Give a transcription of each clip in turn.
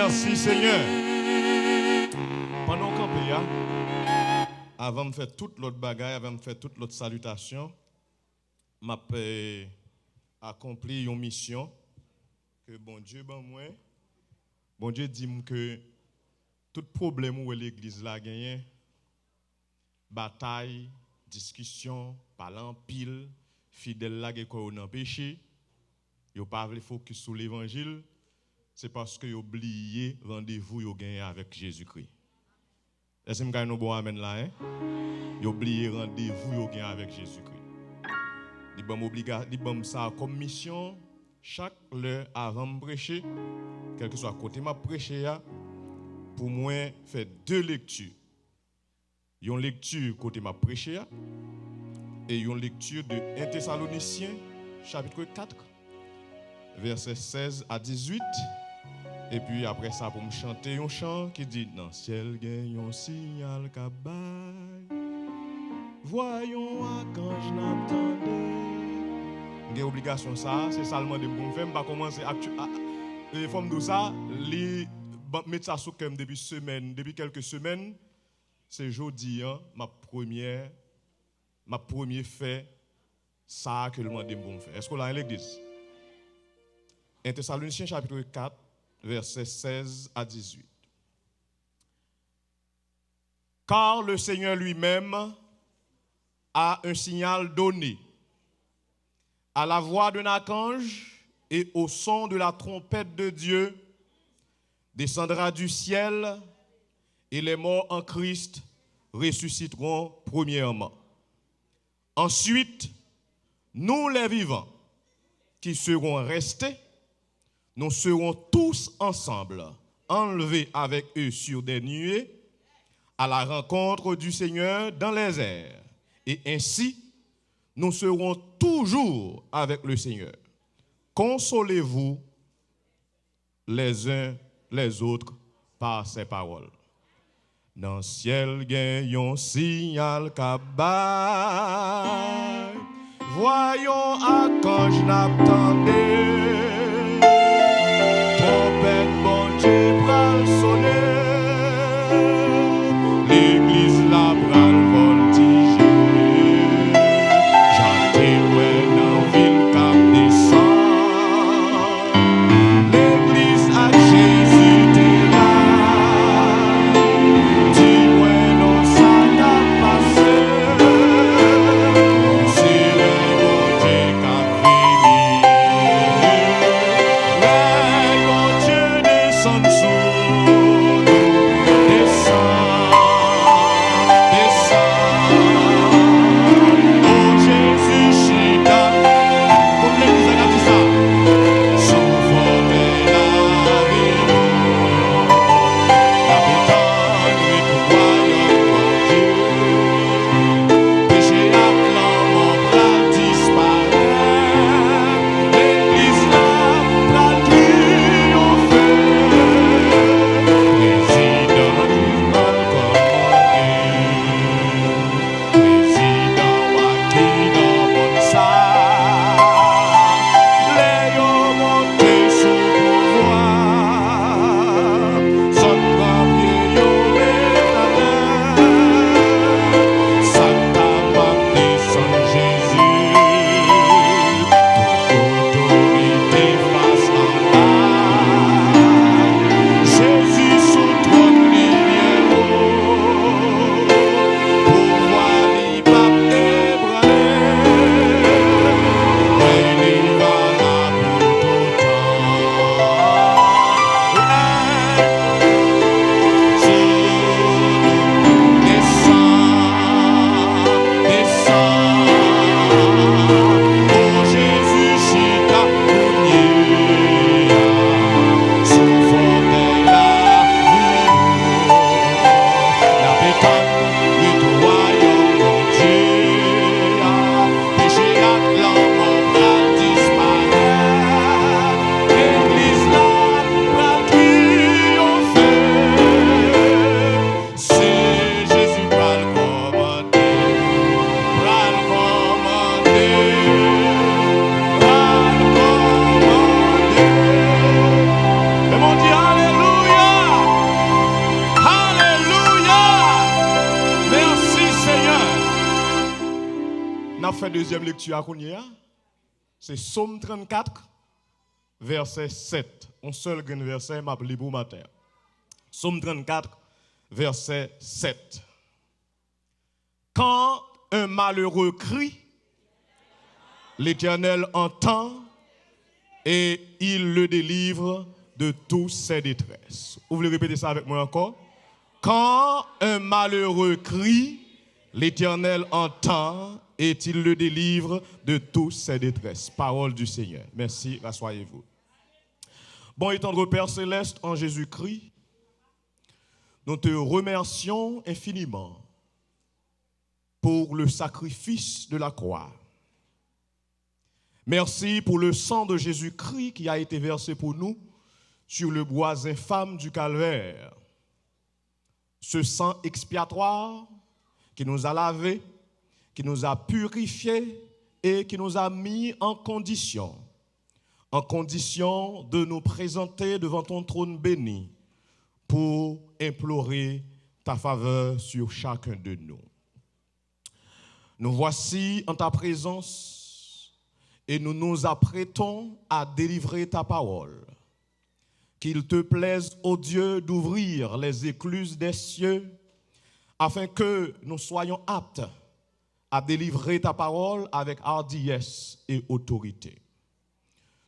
Merci Seigneur. Pendant qu'on paye, avant de faire toute l'autre bagaille, avant de faire toute l'autre salutation, m'a accompli une mission que bon Dieu bon Dieu dit que tout problème où l'église la gagné, bataille, discussion, parlant pile, fidèle la qui ont dans péché, yo pas veut focus sur l'évangile, c'est parce que yo oublié rendez-vous yo gagné avec Jésus-Christ. Est-ce que nous bon amen là hein? Yo oublié rendez-vous yo gagné avec Jésus-Christ. Li bon ça comme mission chaque heure avant de prêcher, quel que soit côté m'a prêcher pour moi faire deux lectures. Une lecture côté m'a prêché et une lecture de 1 Thessaloniciens chapitre 4 versets 16 à 18 et puis après ça pour me chanter un chant qui dit dans ciel gagne un signal kabay voyons à quand je n'attendais. J'ai obligation ça, c'est seulement de bon faire, pas commencer les formes de ça, les mettre ça sous cœur depuis quelques semaines. C'est jeudi ma première fait ça que le monde est bon faire. Est-ce qu'on l'a à l'église? 1 Thessaloniciens chapitre 4 versets 16 à 18. Car le Seigneur lui-même a un signal donné. À la voix d'un archange et au son de la trompette de Dieu, descendra du ciel et les morts en Christ ressusciteront premièrement. Ensuite, nous les vivants qui serons restés, nous serons tous ensemble enlevés avec eux sur des nuées à la rencontre du Seigneur dans les airs. Et ainsi, nous serons toujours avec le Seigneur. Consolez-vous les uns les autres par ces paroles. Dans le ciel, gagne un signal kabay. Voyons à quand je n'attendais. Trompette, bon Dieu, bral sonner. L'église la bral voltiger. Chantez ouais dans ville cap descend. L'église a Jésus t'est là. Dis-moi non ça n'a passé. C'est le bon Dieu qui a fini. deuxième lecture à Kounia, c'est Psaume 34, verset 7. Un seul grand verset m'a appelé pour matin. Psaume 34, verset 7. Quand un malheureux crie, l'Éternel entend et il le délivre de toutes ses détresses. Vous voulez répéter ça avec moi encore? Quand un malheureux crie, l'Éternel entend et il le délivre de toutes ses détresses. Parole du Seigneur. Merci, rassoyez-vous. Bon et tendre Père Céleste, en Jésus-Christ, nous te remercions infiniment pour le sacrifice de la croix. Merci pour le sang de Jésus-Christ qui a été versé pour nous sur le bois infâme du calvaire. Ce sang expiatoire qui nous a lavés, qui nous a purifiés et qui nous a mis en condition de nous présenter devant ton trône béni pour implorer ta faveur sur chacun de nous. Nous voici en ta présence et nous nous apprêtons à délivrer ta parole. Qu'il te plaise, ô Dieu, d'ouvrir les écluses des cieux afin que nous soyons aptes à délivrer ta parole avec hardiesse et autorité.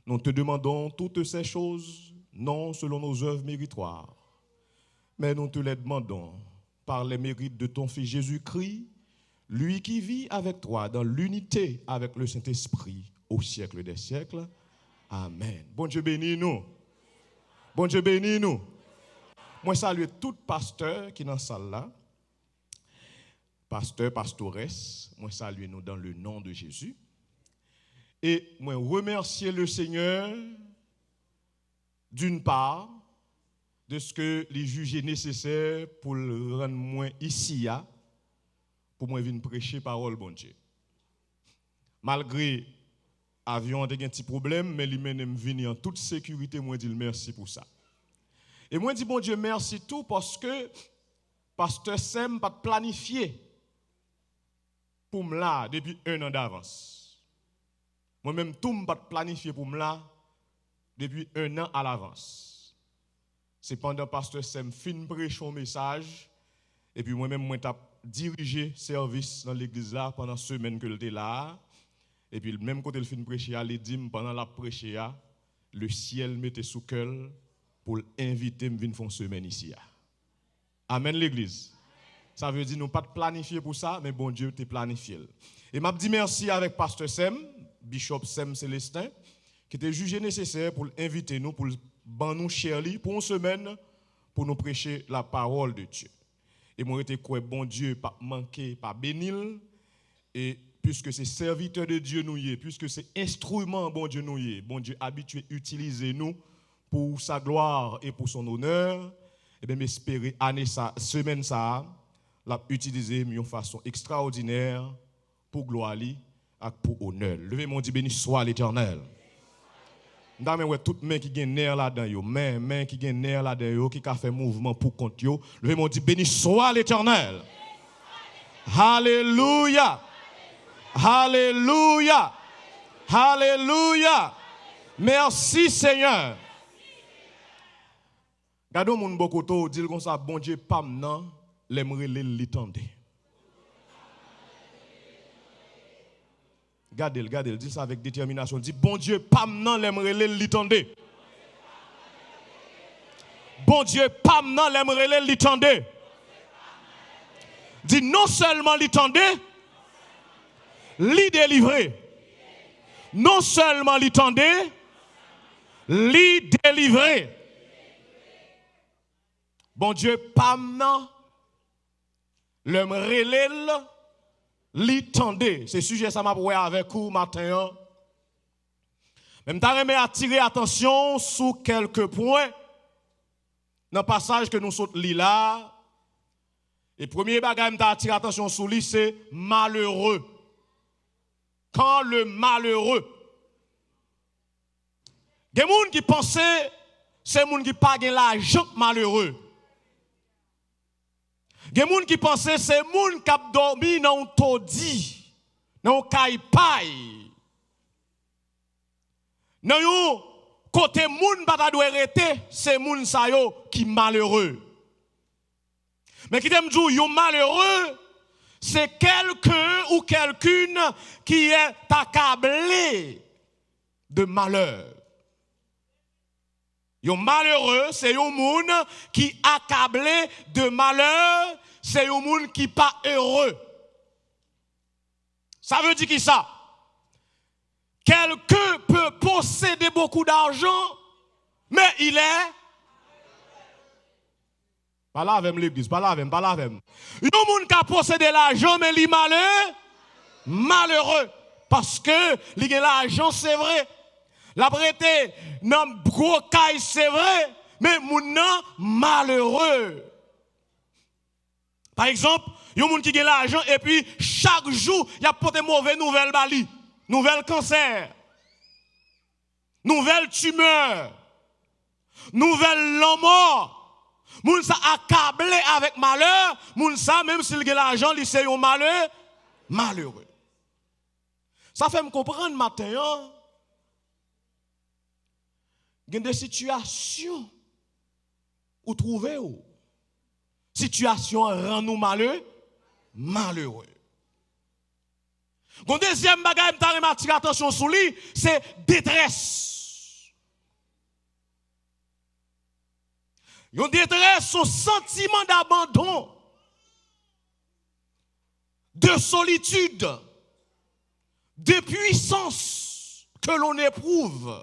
Nous te demandons toutes ces choses, non selon nos œuvres méritoires, mais nous te les demandons par les mérites de ton Fils Jésus-Christ, lui qui vit avec toi dans l'unité avec le Saint-Esprit au siècle des siècles. Amen. Bon Dieu bénis nous. Bon Dieu bénis nous. Moi salue tout pasteur qui est dans la salle là. Pasteur, pastoresse, moi salue nous dans le nom de Jésus. Et moi remercier le Seigneur d'une part de ce que les juges nécessaire pour le rendre moi ici pour moi venir prêcher parole bon Dieu. Malgré avion a un petit problème mais lui mène venir en toute sécurité, moi dis merci pour ça. Et moi dis bon Dieu merci tout parce que pasteur Sem pas planifié pour me là depuis 1 an d'avance. Moi-même, tout ne pas planifié pour me là depuis 1 an à l'avance. C'est pendant que pasteur Sem fin prêche son message, et puis moi-même, moi, j'ai dirigé service dans l'église là pendant la semaine que j'étais là. Et puis, même quand il fin prêcher, il dit pendant la prêche, le ciel mettait sous cœur pour inviter me venir faire une semaine ici. Amen, l'église. Ça veut dire nous pas planifié pour ça, mais bon Dieu t'a planifié. Et m'a dit merci avec pasteur Sem, Bishop Sem Célestin, qui était jugé nécessaire pour inviter nous, pour nous Shirley, pour une semaine, pour nous prêcher la parole de Dieu. Et moi, j'étais quoi, bon Dieu, pas manquer, pas bénir, et puisque c'est serviteur de Dieu nous y est, puisque c'est instrument, bon Dieu nous y est, bon Dieu habitué à utiliser nous pour sa gloire et pour son honneur, et bien m'espérer année ça, semaine ça, l'a utilisé d'une façon extraordinaire pour gloire et pour honneur. Levez mon Dieu, béni soit l'Éternel. Ndame ouais toute main qui gagne nerf là-dedans yo, main qui gagne nerf là-dedans yo, qui a fait mouvement pour compte yo. Levez mon Dieu, béni soit l'Éternel. Alléluia. Alléluia. Alléluia. Merci Seigneur. Gardons mon bokoto, dit comme ça, bon Dieu pas maintenant, l'aimerait l'étendre. Gardez, dit ça avec détermination. Dit, bon Dieu, pas maintenant, l'aimerait l'étendre. Bon Dieu, pas maintenant, l'aimerait l'étendre. Dit, non seulement l'étendre, l'y délivrer. Non seulement l'étendre, l'y délivrer. Bon Dieu, pas maintenant, l'aimerait l'étendre. Ce sujet, ça m'a prouvé avec vous matin. Même t'as aimé attirer attention sur quelques points dans le passage que nous sommes là. Et premier bagage m'ta attirer attention sur lui, c'est malheureux. Quand le malheureux. Il y a des gens qui pensent c'est des gens qui pas l'argent malheureux. Il y a des gens qui pensent c'est des gens qui ont dormi dans un taudis dans caille paille. Dans yon côté moun pas doit arrêter, c'est moun sa yo qui malheureux. Mais qui t'aime dire yon malheureux, c'est quelqu'un ou quelqu'une qui est accablé de malheur. Yon malheureux, c'est yon moun qui accablé de malheur, c'est yon moun qui pas heureux. Ça veut dire qui ça? Quelqu'un peut posséder beaucoup d'argent, mais il est... Pas là avec l'église, pas là avec. Yon moun qui a possédé l'argent, mais il est malheureux. Parce que il a l'argent, c'est vrai. La prêté dans gros caille, c'est vrai, mais moun nan malheureux. Par exemple, yon moun qui a l'argent et puis chaque jour, il y a porté mauvaise nouvelle bali, nouvelle cancer, nouvelle tumeur, nouvelle mort. Moun sa accablé avec malheur, moun sa même s'il a l'argent, il c'est un malheureux. Ça fait me comprendre matin. Il y a des situations où trouver ou situation rend nous malheureux. Le deuxième bagage que m'attirer attention sur lui, c'est détresse. Une détresse, son sentiment d'abandon, de solitude, de puissance que l'on éprouve.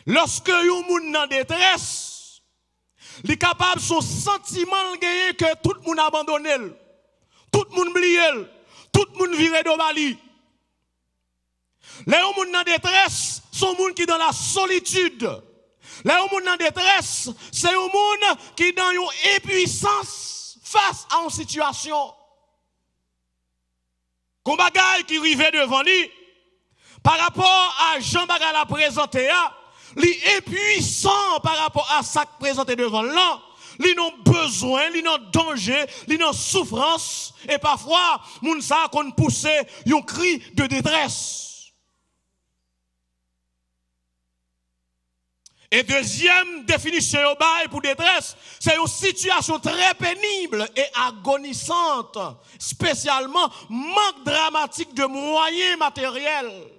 Lorsque yon moun en détresse, il est capable son sentiment de gagner que tout le monde abandonne, tout le monde oublie, tout le monde vire de bali. Les gens en détresse sont gens qui dans la solitude. Les gens en détresse, c'est un monde qui dans une impuissance face à une situation. Comme bagaille qui arrivait devant lui, par rapport à Jean Bagal a présenté, il est impuissant par rapport à ça présenté devant l'an. Ils ont besoin, ils ont danger, ils ont souffrance. Et parfois, moun sa qu'on pousse un cri de détresse. Et deuxième définition pour détresse, c'est une situation très pénible et agonisante, spécialement manque dramatique de moyens matériels.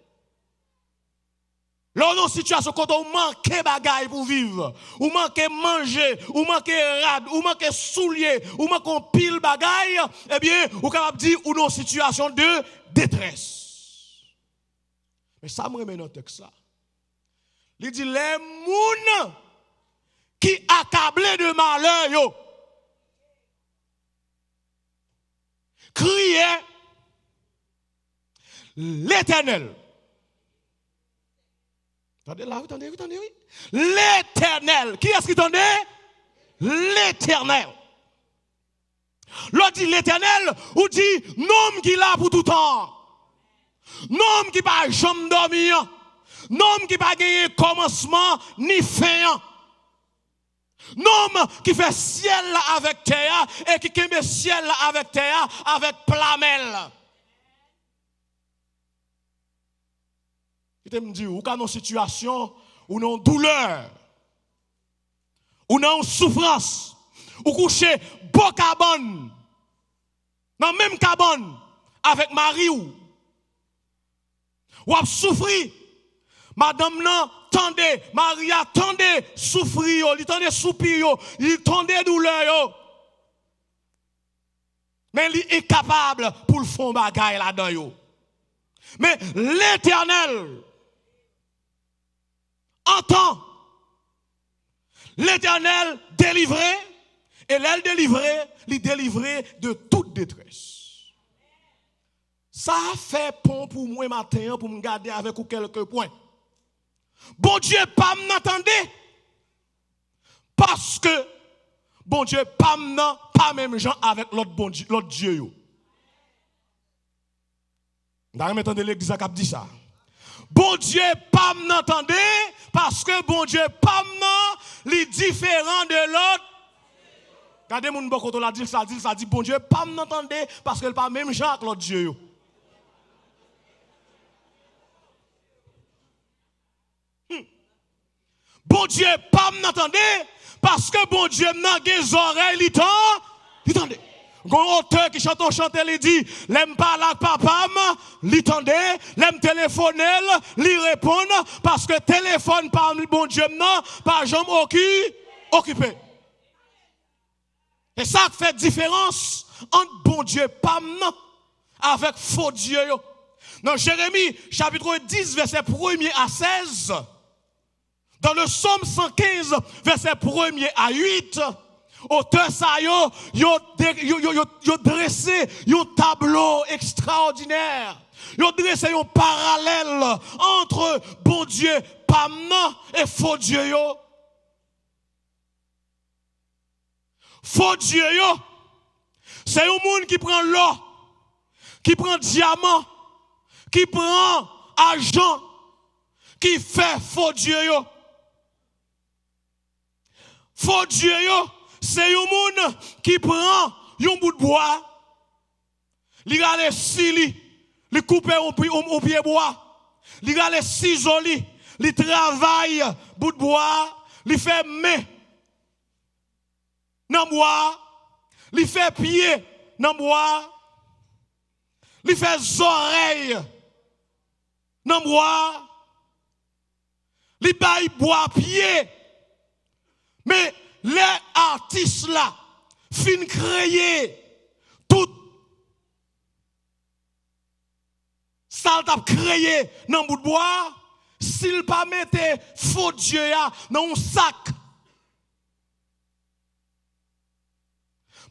Là, dans une situation quand on manque de bagaille pour vivre, ou manque manger, ou manque rad, ou manque soulier, ou manque pile bagaille, eh bien, on est capable de dire ou dans une situation de détresse. Mais ça me remet dans le texte là. Il dit les moun qui accablés de malheur, yo, criaient l'Éternel. Attendez là, attendez, oui. L'Éternel. Qui est-ce qui tendait? L'Éternel. L'autre dit l'Éternel, ou dit nom qui là pour tout temps. Nom qui pas jamais dormir. Nom qui pas gagné commencement ni fin. Nom qui fait ciel avec terre et qui kembe ciel avec terre avec plamel. Il me dit, ou dans une situation où nous avons douleur, où nous avons souffrance, ou coucher beau cabane, dans le même cabane avec Marie ou a souffri, madame non, tendez, Marie attendez, souffrir, il tendez soupir, il tendez douleur, mais il est capable pour le fond bagaille là-dedans. Mais l'Éternel entend l'Éternel délivré et l'aile délivré, il délivré de toute détresse. Ça fait pont pour moi matin pour me garder avec vous quelques points. Bon Dieu pas m'entendez parce que bon Dieu pas même gens avec l'autre bon Dieu, l'autre Dieu. Vous m'entendez l'église qui dit ça. Bon Dieu pas m'entendez parce que bon Dieu pas les différents de l'autre. Regardez mon beaucoup la dit ça dit bon Dieu pas m'entendez parce que pas même gens avec l'autre Dieu. Bon Dieu pas m'entendez parce que bon Dieu n'a des oreilles li tendez. Gon auteur qui chante il dit l'aime pas la papa li tendez, l'aime téléphonel li répondre parce que téléphone par bon Dieu non pas jambe occupé. Et ça fait différence entre bon Dieu pas avec faux Dieu. Dans Jérémie chapitre 10 verset 1er à 16, dans le psaume 115 verset 1er à 8, auteur ça yo dressé un tableau extraordinaire. Yo dressé un parallèle entre bon Dieu pas et faux Dieu yo. Faux Dieu yo, c'est un monde qui prend l'or, qui prend diamant, qui prend argent, qui fait faux Dieu yo. Faux Dieu yo, c'est un monde qui prend un bout de bois, il a les scies, il coupe au pied bois, il a les ciseaux, il travaille bout de bois, il fait main dans bois, il fait pied dans bois, il fait oreilles dans bois, il baille bois pied. Mais les artistes là, fin créer tout ça t'a créé dans bout de bois, s'il pas mettait faux Dieu dans un sac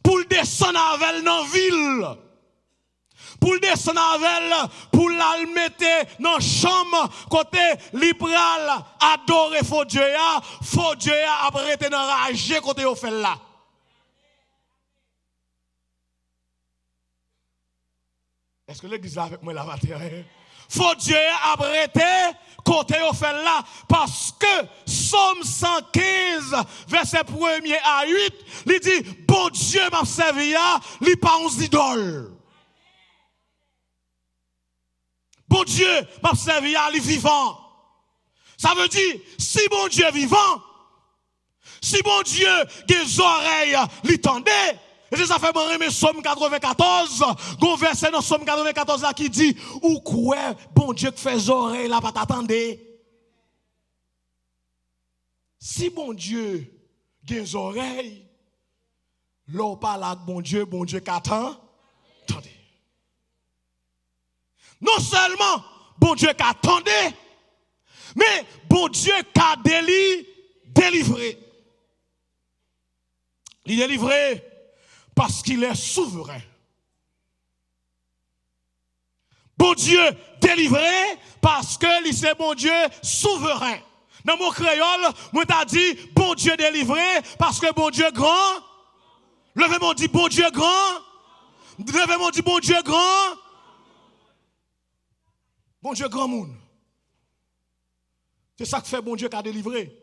pour le descendre avec dans la ville, pour le descendre avec, pour la mettre dans la chambre, côté libéral, adorer faux Dieu après être dans la rage, côté au fait là. Est-ce que l'église là avec moi la matin? Faux Dieu après être côté au fait là, parce que Somme 115, verset 1er à 8, il dit, bon Dieu m'a servi, il pas aux idoles. Bon Dieu m'a servi, il vivant. Ça veut dire, si bon Dieu est vivant, si bon Dieu a des oreilles, il tendait. Et ça fait mon Somme 94, un verset dans Somme 94 là qui dit, ou quoi, bon Dieu qui fait des oreilles là, pas t'attendre. Si bon Dieu a des oreilles, l'on parle avec bon Dieu qu'attend. Attendez. Non seulement bon Dieu qu'attendait, mais bon Dieu qu'a délivré. Il est délivré parce qu'il est souverain. Bon Dieu délivré parce que c'est bon Dieu souverain. Dans mon créole, moi t'a dit bon Dieu délivré parce que bon Dieu grand. Levez-moi dit bon Dieu grand. Levez-moi dit bon Dieu grand. Bon Dieu grand monde. C'est ça que fait bon Dieu qui a délivré.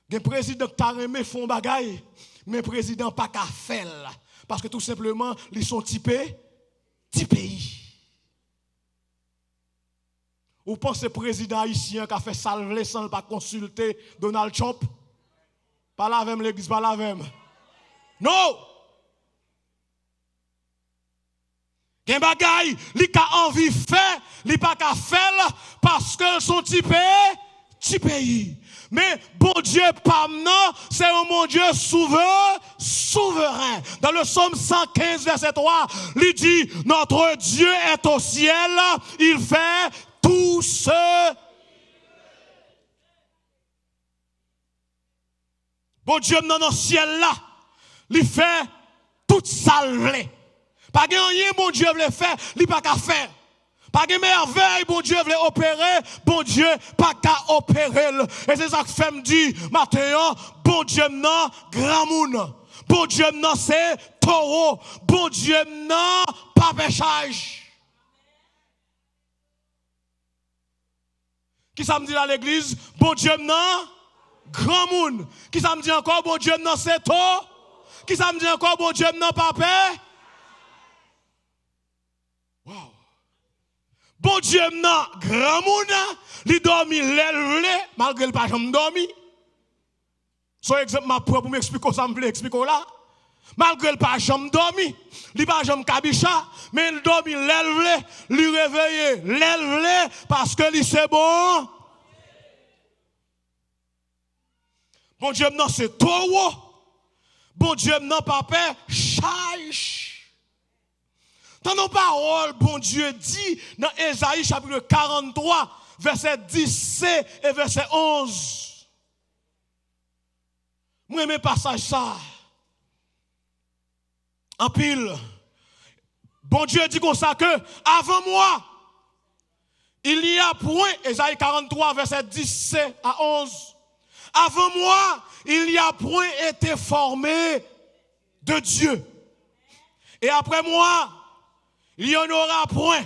Les présidents qui ont aimé font bagaille, mais les présidents pas qu'à faire. Parce que tout simplement, ils sont typés, petit pays. Ou pensez président haïtien qui a fait salver sans ne pas consulter Donald Trump? Pas la même l'église, pas la même. Non! Gen bagay, li ka envie faire, li pas qu'à faire parce que son petit pays. Mais bon Dieu, pas non, c'est un bon Dieu souverain. Dans le psaume 115, verset 3, il dit, notre Dieu est au ciel, il fait tout ce. Bon Dieu, dans le ciel là, il fait tout ça. Pas de rien, bon Dieu veut faire, il pas qu'à faire. Pas de merveille, bon Dieu veut opérer, bon Dieu pas qu'à opérer. Et c'est ça que fait me dit, Mathéo, bon Dieu non, grand monde. Bon Dieu non, c'est taureau. Bon Dieu non, pas péchage. Qui ça me dit dans l'église? Bon Dieu non, grand monde. Qui ça me dit encore? Bon Dieu non, c'est taureau. Qui ça me dit encore? Bon Dieu non, pas péchage. Wow. Bon Dieu, non, grand monde, il dormi l'élevé, malgré le pas jamais dormi. Son exemple m'a pour m'expliquer ça me plaît expliquer là. Malgré le pas jamais dormi, il pas jamais kabicha, mais il dormi l'élève, lui réveiller, l'élève parce que lui c'est bon. Bon Dieu non c'est trop. Bon Dieu non papa chaïch. Dans nos paroles, bon Dieu dit dans Ésaïe chapitre 43 verset 10c et verset 11. Moi mes passage ça. En pile. Bon Dieu dit comme ça que avant moi, il y a point, Ésaïe 43, verset 10 à 11. Avant moi, il y a point été formé de Dieu. Et après moi, il y en aura point.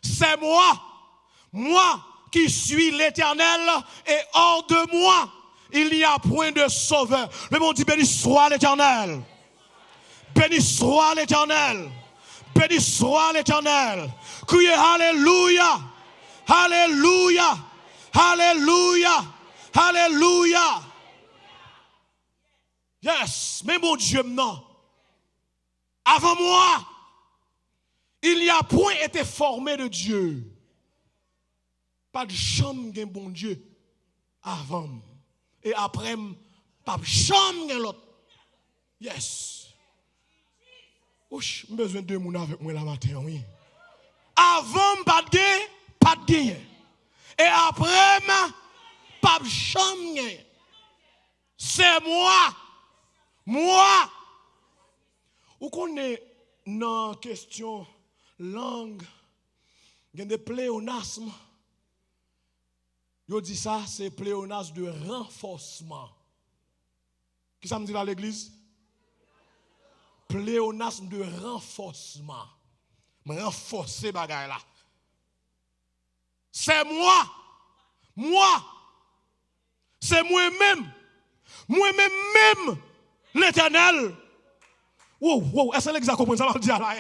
C'est moi qui suis l'Éternel, et hors de moi, il n'y a point de sauveur. Le monde dit béni soit l'Éternel. Béni soit l'Éternel. Béni soit l'Éternel. Criez Alléluia. Alléluia. Alléluia. Alléluia. Yes. Mais mon Dieu, non. Avant moi, il n'y a point été formé de Dieu. Pas de chambre d'un bon Dieu. Avant. Et après, pas de chambre d'un l'autre. Yes. Ouch, j'ai besoin de moun avec moi la matin, oui. Avant, pas de gain. Et après, pas de chambre. C'est moi. Ou qu'on est dans la question langue, il y a des pléonasmes. Yo dit ça, c'est pléonasme de renforcement. Qui ça me dit dans l'église? Pléonasme de renforcement. Renforcer bagaille là. C'est moi. C'est moi-même. Moi-même, l'Éternel. Wow, est-ce que l'exact comprend ça va le dire là?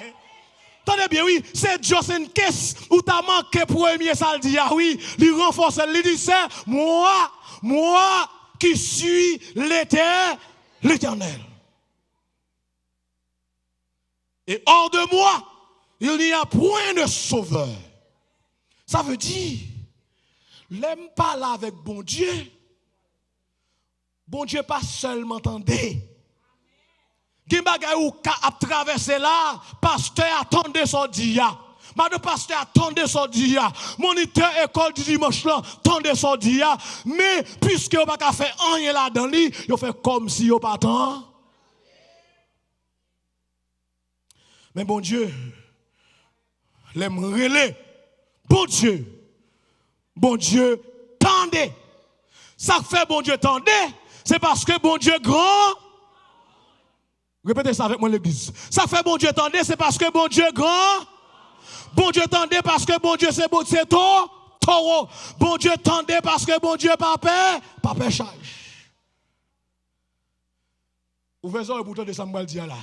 Tenez bien, oui, c'est just in case où t'as manqué premier, ça le dit, ah oui, il renforce, il dit c'est moi qui suis l'Éternel. Et hors de moi, il n'y a point de sauveur. Ça veut dire, l'aime pas là avec bon Dieu pas seulement entendez. Gen bagay ou ka ap traverser là, pasteur attendez son dia. Madame pasteur attendez son dia. Moniteur école du dimanche là, attendez son dia. Mais puisque vous pas faire rien là dans lui, vous fait comme si vous pas tant. Mais bon Dieu, l'aime relais. Bon Dieu, tendez. Ça fait bon Dieu tendez, c'est parce que bon Dieu grand. Répétez ça avec moi l'église. Ça fait bon Dieu tendez, c'est parce que bon Dieu grand. Bon Dieu tendez parce que bon Dieu c'est taureau. Bon Dieu tendez parce que bon Dieu papa charge. Ouvrez les boutons de Samuel dit là.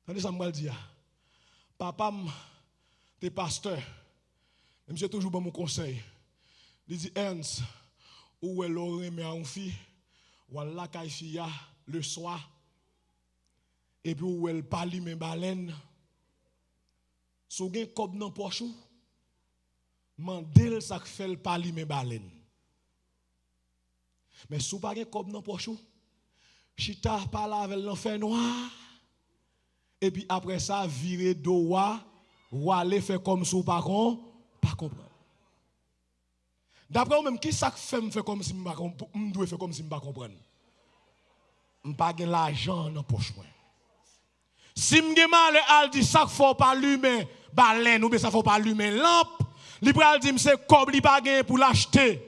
Attendez Samuel dit papa t'es pasteur. Même j'ai toujours bon mon conseil. Il dit Ernst, où est l'oreille mais en fille, voilà kaifia le soir. Et puis où elle parle mes baleines. So gen kob nan pochou, mandel ça fait le parler mes baleines. Mais sou pas gen kob nan pochou, chita parle avec l'enfer noir. Et puis après ça virer doa ou aller faire comme sou pas comprendre. D'après vous-même, qui ça fait me faire comme si je ne dois faire comme si je ne comprendre? Je n'ai pas l'argent dans la poche. Si je suis mal, elle dit ça ne faut pas allumer baleine ou bien ça ne faut pas allumer lampe. L'Ibral dit c'est comme il pas pour l'acheter.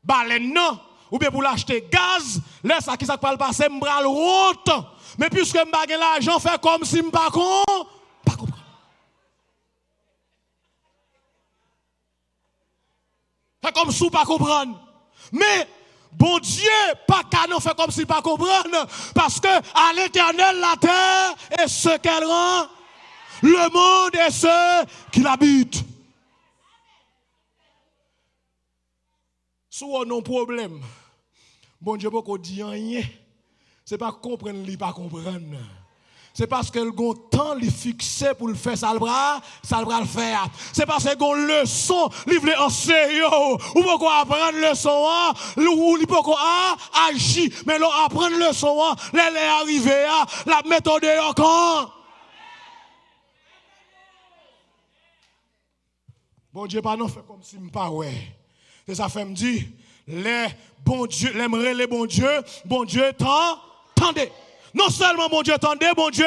Baleine non. Ou bien pour l'acheter gaz. Là, ça qui ça parle passer, je bral route. Mais puisque je n'ai pas l'argent, fait comme si je ne pas comprendre. Fait comme si je ne pas comprendre. Mais bon Dieu, pas canon fait comme s'il pas comprendre, parce que à l'Éternel la terre est ce qu'elle rend, le monde est ce qui l'habite. Si on a un problème, bon Dieu, pas dit rien. C'est pas comprendre, il pas comprendre. C'est parce que le temps li fixé pour le faire ça le bras le faire. C'est parce que gon leçon li vle enseigner ou pourquoi apprendre leçon ou li pourquoi agir mais l'on apprendre leçon les arriver la méthode quand bon Dieu pas non fait comme si m'pas ouais. C'est ça fait me dire les bon Dieu l'aimerait les bon Dieu tendez. Non seulement bon Dieu tendez, bon Dieu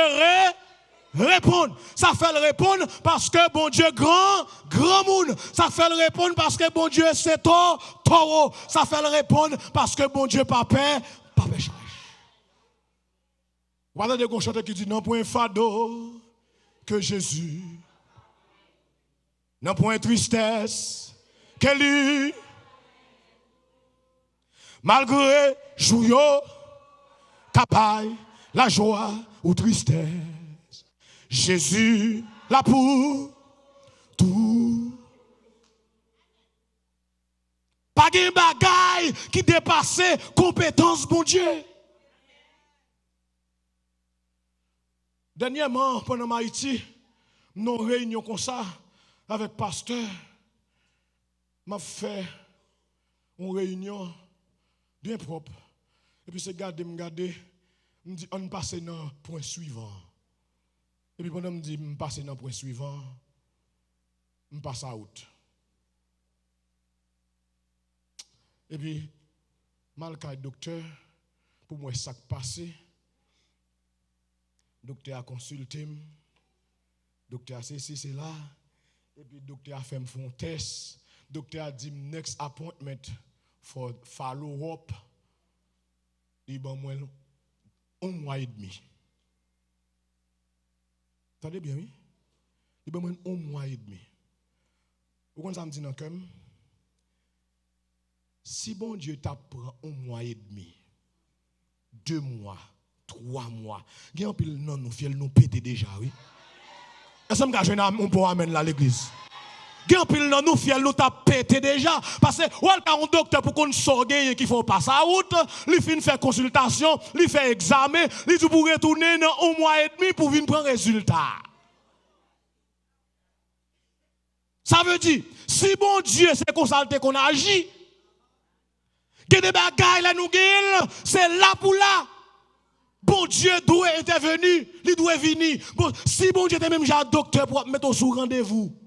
répond. Ça fait le répondre parce que bon Dieu grand monde. Ça fait le répondre parce que bon Dieu c'est taureau. Ça fait le répondre parce que bon Dieu pas peur charge. Voilà des chanteurs qui disent non point fardeau que Jésus. Non point tristesse que lui. Malgré jouillot, capaille, la joie ou tristesse, Jésus là pour tout. Pas de bagaille qui dépasse compétence, bon Dieu. Dernièrement, pendant Haïti, nous réunion comme ça avec pasteur, m'a fait une réunion bien propre. Et puis c'est me garder, me dit on passe dans le point suivant. Et puis pendant me dit me passe dans le point suivant, me passe à out. Et puis malgré le docteur pour moi ça passé. Docteur a consulté, docteur a ceci c'est là et puis docteur a fait un test. Docteur a dit next appointment for follow up. Il va moins 1 mois et demi. Attendez bien, oui? Il va moins 1 mois et demi. Vous comprenez ça me dit dans le si bon Dieu t'apprend 1 mois et demi, 2 mois, 3 mois, il y a un pile non nous fiel nous péter déjà, oui? Est-ce que on peut amener à l'église? Gen pile nan nous fiel nous t'a pété déjà parce que ou un docteur pour qu'on sorte qui faut passer à route, li fin faire consultation, li fait examen, li dit pour retourner dans 1 mois et demi pour venir prendre résultat. Ça veut dire si bon Dieu c'est consulté qu'on agit, que des bagailles là nous gagne, c'est là pour là. Bon Dieu doit intervenir, il doit venir. Bon, si bon Dieu était même déjà docteur pour mettre sous rendez-vous.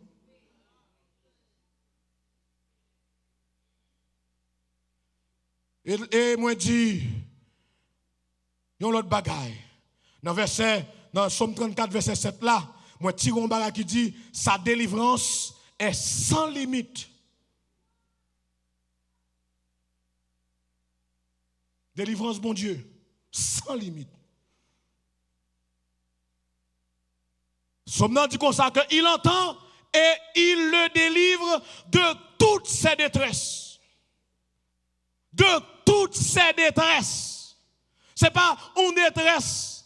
Et moi dis, il y a l'autre bagaille. Dans Somme 34, verset 7 là, moi tire un bagaille qui dit, sa délivrance est sans limite. Délivrance, bon Dieu, sans limite. Somme dit comme ça qu'il entend et il le délivre de toutes ses détresses. De toutes ces détresses. Ce n'est pas une détresse,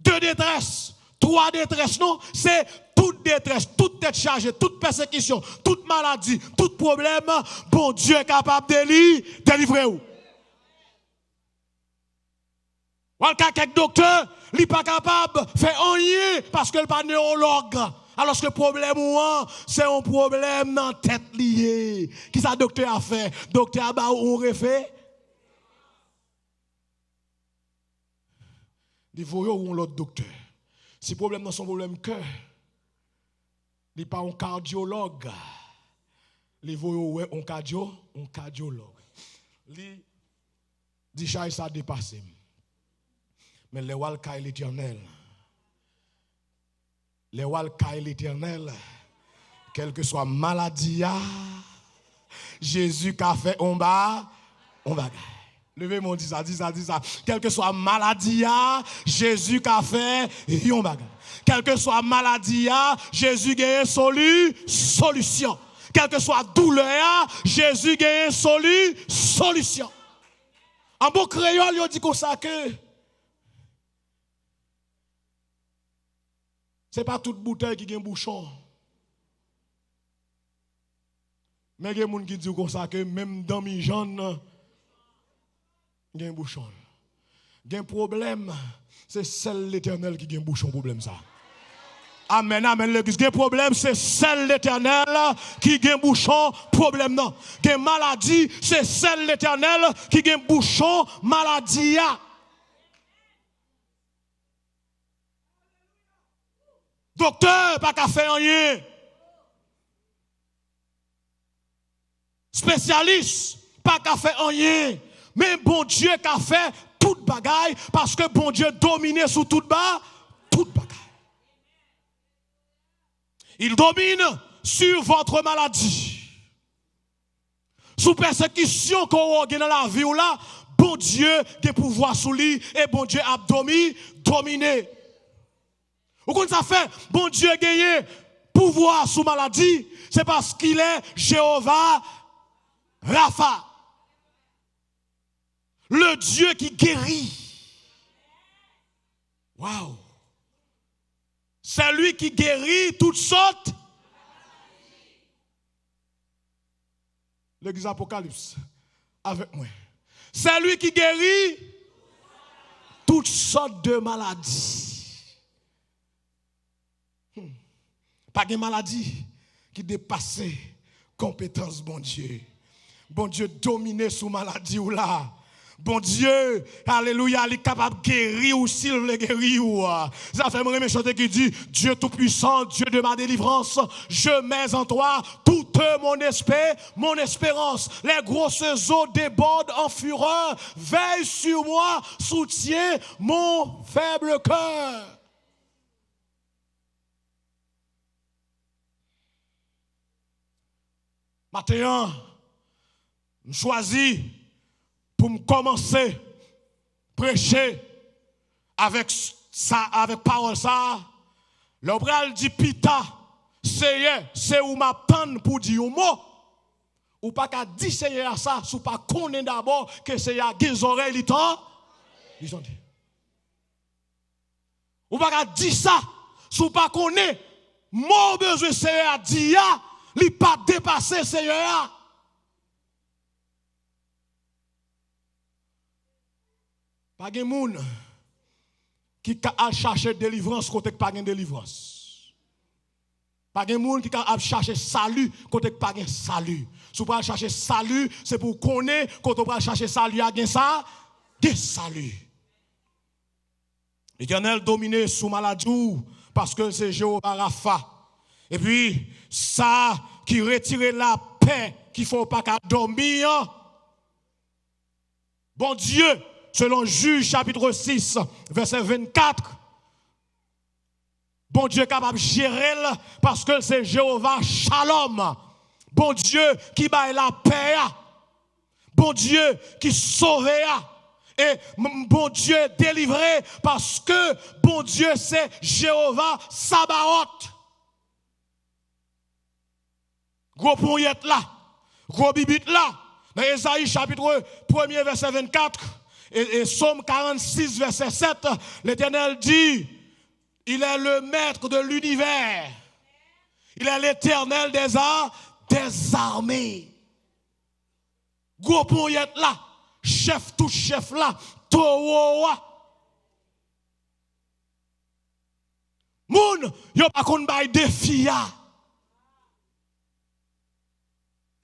2 détresses, 3 détresses, non. C'est toute détresse, toute tête chargée, toute persécution, toute maladie, tout problème. Bon Dieu est capable de délivrer. Ou quelques docteurs, il n'est pas capable de faire rien parce qu'il n'est pas neurologue. Alors que le problème, c'est un problème dans la tête liée. Qui ça docteur a fait? Docteur a ba on refait? Il faut ou l'autre docteur. Si le problème dans son problème cœur, il n'est pas un cardiologue. Il faut un cardiologue. Il dit que ça a dépassé. Mais les walka l'éternel. Les walka l'éternel. Quelle que soit maladie, Jésus qui a fait on va. Levez mon dit ça. Quelle que soit maladie, Jésus qui a fait on va. Quelle que soit maladie, Jésus a solution. Quelle que soit douleur, Jésus a solution. En bon créole, il dit comme ça que c'est pas toute bouteille qui a un bouchon. Mais il y a des gens qui disent comme ça que même dans mes jeunes, il y a un bouchon. Il y a un problème, c'est celle l'Éternel qui a un bouchon problème ça. Amen, amen. Le problème, c'est celle l'Éternel qui a un bouchon problème non. Il y a une maladie, c'est celle l'Éternel qui a un bouchon maladie. Docteur, pas qu'à faire rien. Spécialiste, pas qu'à faire rien. Mais bon Dieu qu'a fait toute bagaille parce que bon Dieu domine sur toute bagaille. Il domine sur votre maladie. Sous persécution qu'on a dans la vie ou là, bon Dieu a pouvoir sous lui et bon Dieu a dominé. Vous comprenez ça fait? Bon Dieu a gagné pouvoir sous maladie, c'est parce qu'il est Jéhovah Rapha. Le Dieu qui guérit. Waouh! C'est lui qui guérit toutes sortes. L'église Apocalypse, avec moi. C'est lui qui guérit toutes sortes de maladies. Pas de maladie qui dépasse compétence, bon Dieu. Bon Dieu dominé sous maladie ou là. Bon Dieu, alléluia, il est capable de guérir ou s'il veut guérir. Ça fait me chanter qui dit, Dieu tout-puissant, Dieu de ma délivrance, je mets en toi toute mon espérance. Les grosses eaux débordent en fureur, veille sur moi, soutiens mon faible cœur. Matin, je choisis pour me commencer à prêcher avec ça, avec parole ça. L'obral dit pita, c'est où m'attendre pour dire un mot. Ou pas qu'à dire c'est ça, ou pas connaître d'abord que c'est à des oreilles li tant. Ou pas qu'à dire ça, ou pas connaître mon besoin c'est à dire, li pas dépasser Seigneur. Pas de monde qui a cherché délivrance côté pas de délivrance. Pas de monde qui a cherché salut côté pas de salut. Si vous pas chercher salut, c'est pour connaître quand on va chercher salut à ça, des salut. L'Éternel domine sous maladie parce que c'est Jéhovah Rapha. Et puis ça qui retire la paix qu'il faut pas qu'à dormir. Bon Dieu, selon Juge chapitre 6, verset 24, bon Dieu est capable de gérer parce que c'est Jéhovah Shalom. Bon Dieu qui baille la paix. Bon Dieu qui sauve. Et bon Dieu délivré parce que bon Dieu c'est Jéhovah Sabaoth. Gros poignette là, gros bibite là. Dans Ésaïe chapitre 1er verset 24. Et Psaume 46, verset 7, l'Éternel dit, il est le maître de l'univers. Il est l'Éternel des armées. Gros poignette là, chef tout chef là, Towowa. Moun, yo pa kon bay défi ya.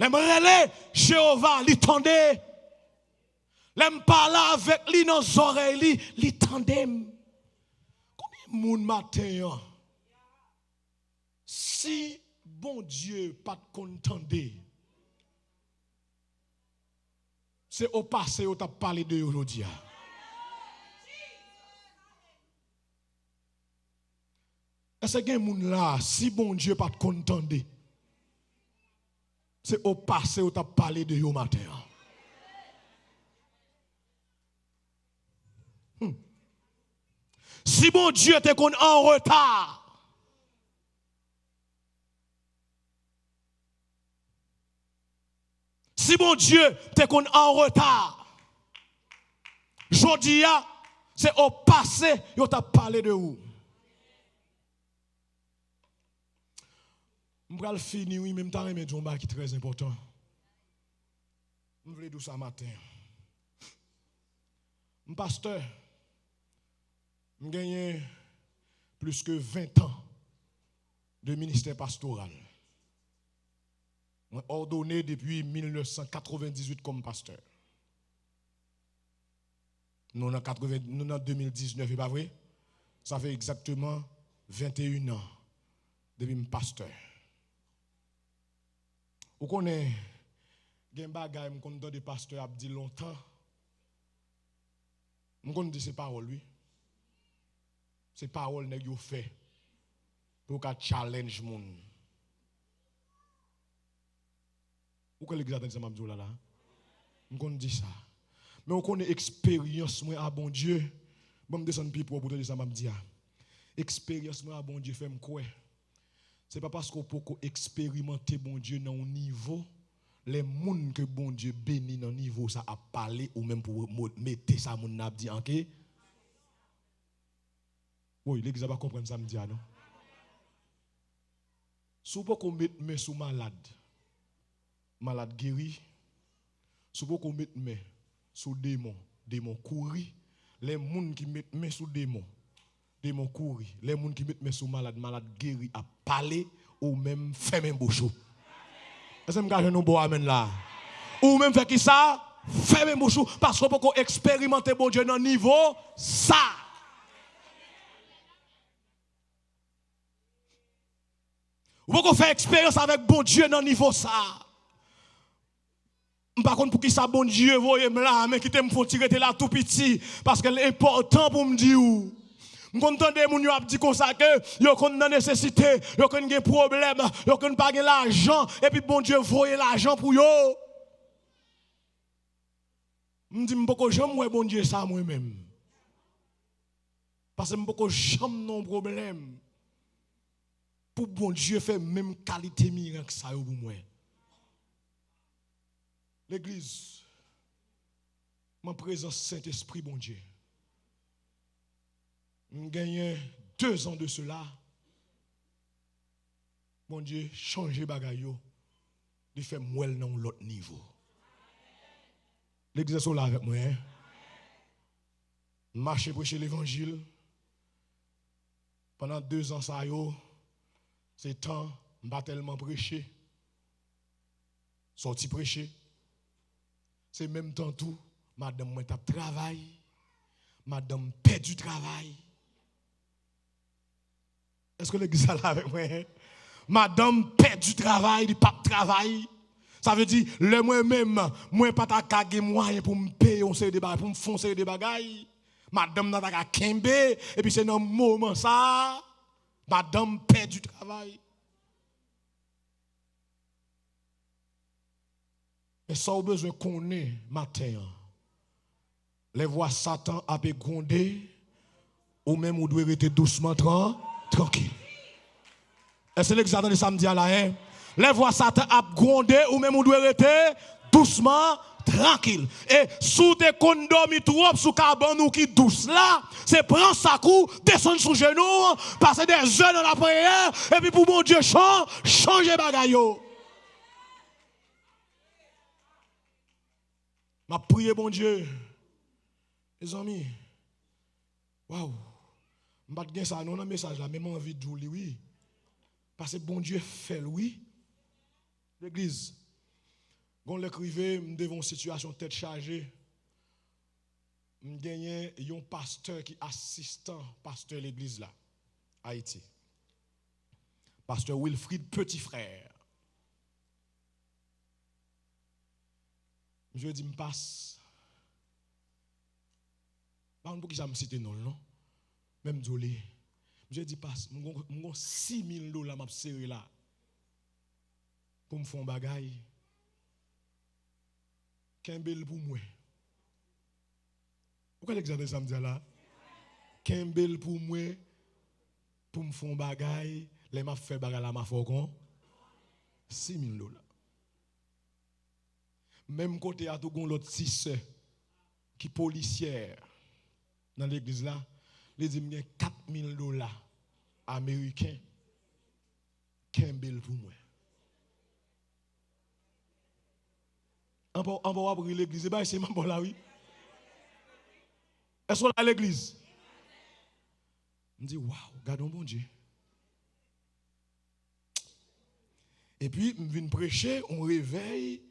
L'aimerele, Jéhovah, li tende. L'aime parler avec lui dans les oreilles, li tandem. Combien de monde matin, si bon Dieu pas contendé, c'est au passé où tu as parlé de aujourd'hui. Est-ce qu'il y a des gens là, si bon Dieu pas contendé, c'est au passé où tu as parlé de aujourd'hui matin. Si bon Dieu te qu'on en retard, si bon Dieu te qu'on en retard, jodi a, c'est au passé, yo t'a parlé de vous. Je vais finir, oui, même temps, mais un qui est très important. Je voulais dire ça matin. Je suis pasteur. Je gagne plus que 20 ans de ministère pastoral. Je suis ordonné depuis 1998 comme pasteur. Nous en 2019, c'est pas vrai? Ça fait exactement 21 ans depuis que je suis pasteur. Vous connaissez, il y a des bagages que des pasteurs a dit longtemps. Je connais ces paroles, lui. Ces paroles que vous faites pour qu'à challenge les gens. Vous connaissez exactement ce que je dis là? Je connais ça. Mais on connaît expérience moi à bon Dieu. Bon, je descends pour te dire ça, je dis. Expérience moi à bon Dieu fait quoi? C'est pas parce qu'on peut expérimenter bon Dieu dans un niveau, les gens que bon Dieu bénit dans un niveau, ça a parlé ou même pour mettre ça, mon n'a dit, ok? Oui, l'église va comprendre ça, me dit, non? Si vous pouvez mettre main sur malade guéri, si vous pouvez mettre main sur démon courir, les gens qui mettent main sur démon courir, les gens qui mettent main sur malade guéri à parler ou même faire même bouchou. Est-ce que vous avez un bon amen là? Ou même faire qui ça? Faire même bouchou parce qu'on peut expérimenter bon Dieu dans le niveau ça. Vous pouvez faire expérience avec bon Dieu dans le niveau ça. Par contre, pour qui ça, bon Dieu, voyez moi là, mais qui te me faut tirer là tout petit, parce que c'est important pour me dire. Je entends des gens qui disent comme ça que yo kon dans nécessité, yo kon gen problème, yo kon pas gen l'argent, et puis bon Dieu voyez l'argent pour yo. Je dis m'poko jamais bon Dieu ça moi-même. Parce que m'poko jamais non problème. Pour bon Dieu faire même qualité miracle ça pour moi. L'église, ma présence Saint-Esprit, bon Dieu. J'ai gagné 2 ans de cela. Bon Dieu, changer bagayo, de faire moi dans l'autre niveau. L'église est là avec moi. Hein? Marcher prêcher l'évangile. Pendant 2 ans, ça yo, c'est temps, je pas tellement prêcher. Sorti prêcher. C'est même temps tout, madame moi t'a travail, madame perd du travail. Est-ce que l'église est là avec moi? Madame perd du travail, du pas de travail. Ça veut dire, le moi-même, moi pas ta kage moyen pour me payer, on sait des bagages, pour me foncer des bagages. Madame n'a pas kembe, et puis c'est dans le moment ça, madame perd du travail. Et ça, on a besoin qu'on ait matin. Les voix Satan a grondé, ou même on doit rester doucement tranquille. Est-ce que l'examen de samedi là, hein? Les voix Satan a grondé, ou même on doit rester doucement tranquille. Et sous tes condomis trop, sous carbone ou qui douce là, c'est prendre sa cou, descendre sous genou, passer des heures dans la prière, et puis pour mon Dieu changer bagayo. Ma prière, bon Dieu. Les amis, waouh. Je ne sais pas ça, non, un message là, même envie de jouer, oui. Parce que bon Dieu fait, oui. L'église, quand l'écrivait, nous devons une situation tête chargée. Nous gagnons un pasteur qui est assistant, pasteur de l'église là, Haïti. Pasteur Wilfried, petit frère. Je dis, me passe. Par exemple, pour qui ça me cite non, non? Même Zolé. Je dis, passe. Je vais 6 000 $ m'a serré là. Pour me faire un bagay. Kembel pour moi. Pourquoi l'exemple ça me dit là? Kembel pour moi. Pour me faire un bagay. Les m'a fait bagay là, m'a fait quoi? 6 000 $. Même côté à tout l'autre 6 qui policière dans l'église là, les dit 4 000 $ américains Kembel pour moi. On va ouvrir l'église. C'est bon là, oui. Est-ce qu'on a l'église? On dit, waouh, gardons bon Dieu. Et puis, je viens prêcher, on réveille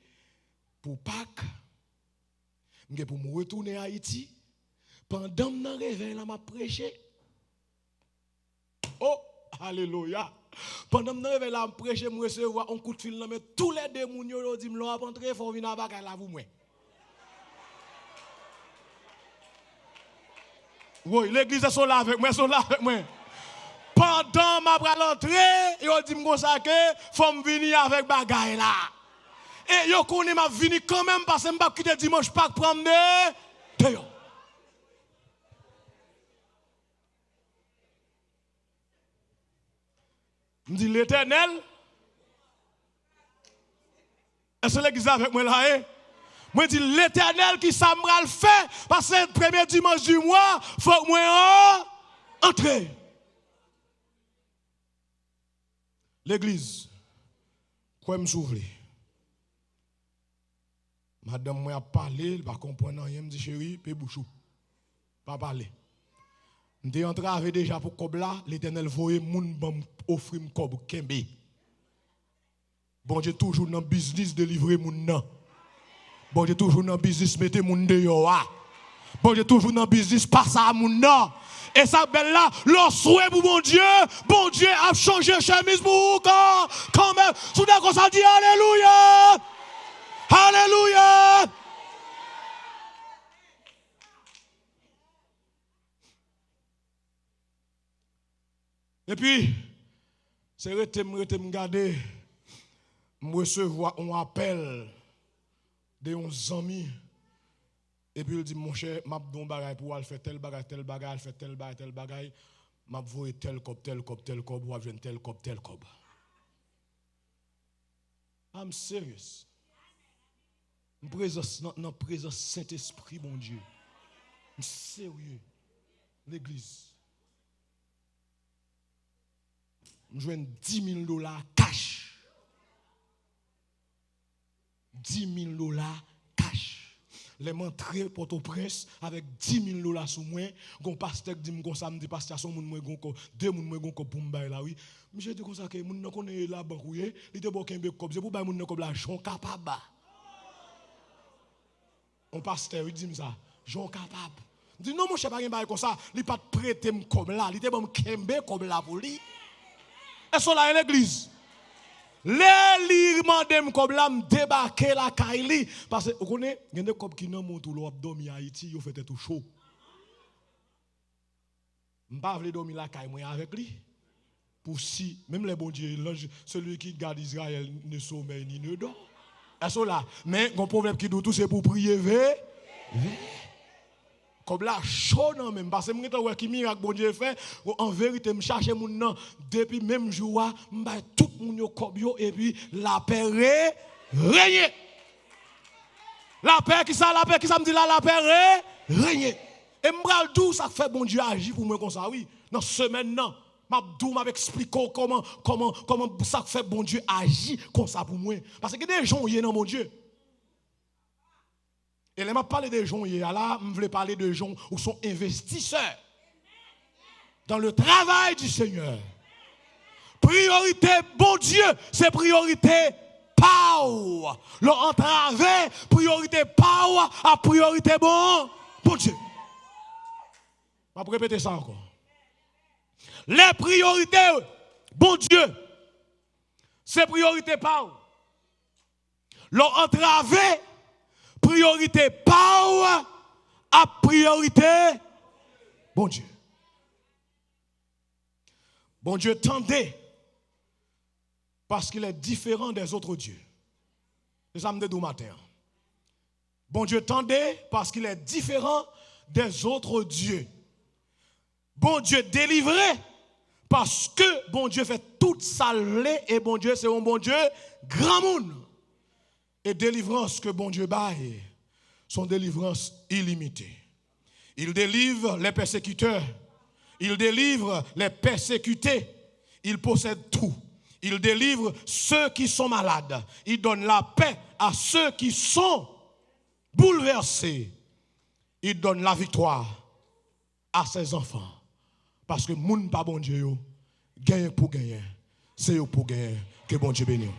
pour Pâques. Je pour me retourner à Haïti. Pendant que je réveille, je prêché. Oh, alléluia. Pendant que je réveille, je prêche, je recevoir un coup de fil. Mais tous les démons, ils disent, je vais rentrer, il faut venir à Bagaille là pour moi. Oui, l'église est là avec moi, sont là avec moi. Pendant ma l'entrée, ils disent que faut venir avec Bagaille là. Et yo connais m'a venir quand même parce que je ne vais pas quitter dimanche pas prendre de je dis l'Éternel. Est-ce que l'église avec moi là? Moi dis l'Éternel qui ça me fait parce que le premier dimanche du mois, il faut que moi entre. L'église, quoi me s'ouvre? Madame moi a parlé, elle va comprendre rien, me dit chérie, paix bouchou. Pas parler. M'était entravé déjà pour cob là, l'Éternel voyait moun bam offrir m cob kembe. Bon Dieu toujours dans business de livrer moun nan. Bon Dieu toujours dans business mettre moun dehors. Bon Dieu toujours dans business passer à moun nan. Et ça belle là, le souhait pour mon Dieu a changé chemise pour vous quand même. Soudain qu'on ça dit alléluia. Alléluia. Et puis, c'est me garder, me recevoir un appel de 11 amis. Et puis il dit, mon cher, m'a don bagay pour faire tel bagay, faire tel bagay, m'a voyer tel cop, ou va venir tel cop. I'm serious. Dans présence Saint-Esprit, mon Dieu. I'm sérieux. L'église. Je joue $10,000 cash. $10,000 cash. Les m'entrer Port-au-Prince avec $10,000 sous moi. Gon pasteur dit comme ça, me dit pasteur son moun moi gon deux moun moi gon pour m'bay là oui. Monsieur dit comme ça que moun nan connaît la banque oui, il te bon kembe comme c'est pour bay moun nan comme la jon capable. On pasteur il dit ça, jon capable. Dit non mon cher pas gen bay comme ça, il pas prêter m comme là, il te bon kembe comme là pour lui. Est-ce là l'église? Les lirements dem comme là me débarquer la Kaili parce que vous connaissez il y a des cop qui nan monte ou dormi à Haïti, yo fait tout chaud. M'pa vle dormi la Kaili moi avec lui. Pour si même les bon Dieu celui qui garde Israël ne sommeille ni ne dort. Est-ce là? Mais un problème qui doit tout c'est pour prier comme là chaud non même parce que moi ouais qui miracle bon Dieu fait en vérité me chercher mon nom depuis même jour m'ba tout moun yo kob yo et puis la paix régner la paix qui ça me dit là la paix régner et m'bral tout ça fait bon Dieu agir pour moi comme ça oui dans semaine non m'abdou m'a expliqué comment ça fait bon Dieu agir comme ça pour moi parce que des gens y dans mon Dieu. Et là, je parle de gens, là, je voulais parler de gens qui sont investisseurs dans le travail du Seigneur. Priorité, bon Dieu, c'est priorité power. L'entravé, priorité power à priorité bon Dieu. Je vais répéter ça encore. Les priorités, bon Dieu, c'est priorité power. L'entravé, priorité power à priorité bon Dieu. Bon Dieu tendait parce qu'il est différent des autres dieux. C'est ça me dit matin. Bon Dieu tendait parce qu'il est différent des autres dieux. Bon Dieu délivré parce que bon Dieu fait toute sa lait et bon Dieu c'est un bon Dieu grand monde. Et délivrance que bon Dieu baille, son délivrance illimitée. Il délivre les persécuteurs. Il délivre les persécutés. Il possède tout. Il délivre ceux qui sont malades. Il donne la paix à ceux qui sont bouleversé, il donne la victoire à ses enfants. Parce que moun pas bon Dieu, gagne pour gagner. C'est pour gagner que bon Dieu bénisse.